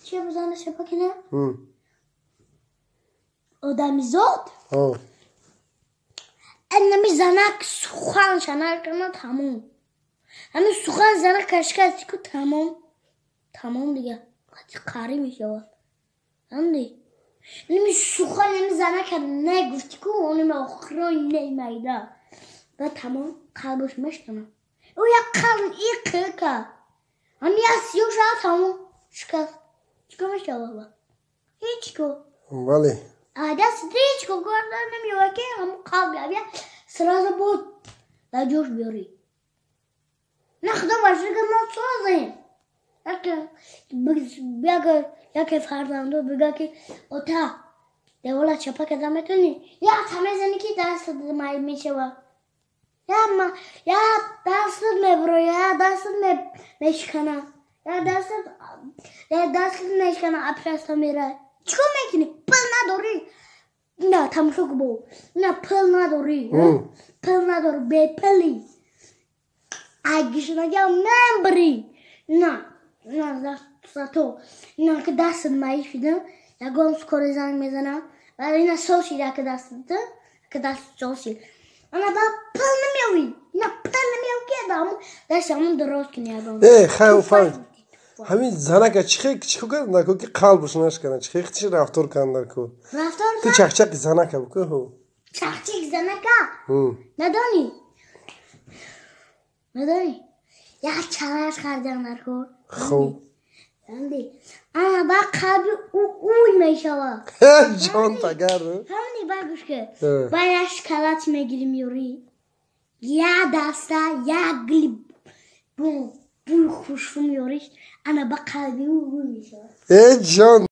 چه بزنه شپا کنه؟ هم. آدمی زاد انمی زنک سخن شنر کنه تمام همین سخن زنک کشکشی که تمام دیگه قاری میشه هم دی انمی سخن انمی زنک نگفتی که اونم آخرای نیمیده و تمام قلبش مشکنه او یک قلب ای که همی از سیو شاید تمام شکست چیکار میشه بابا هیچ کو بله دست هیچ کو گردن نمیوه که همون قلب بیا سراز بود در جوش بیاری نه خدا باشه که ما سازیم یکی فرزندو بگه که اوتا دولا چپا که دمتونی یا همه زنی که دست مایی میشه و یا دست میبرو یا دست میشکنه یا دست میشکنه اپرستا میره چیکار میکنی؟ پل نداری؟ نه تماشا بو نه پل نداری پل نداری به پلی اگیش نگم نمبری نه تو نه که دست مایی شده یا گم سکوری زنگ میزنم و اینا سو شیده که دست جا شید انا با پل نمیوی نه پل نمیوی که دامو دست همون درست کنی ای خیلی فهمید همین زنک چیخی کردن که قلبش نشکنه چیخی چی رفتار کردن که تو چخچک زنک بکو چخچک زنک ندانی یا چالش کردن درکو خوب انا با قلب اوی میشوه جان تگر همونی برگوش که باید شکلات میگیریم یوری یا دسته یا گلی بوی خوشفو میوریش انا با قلبی اوی میشوه ای جان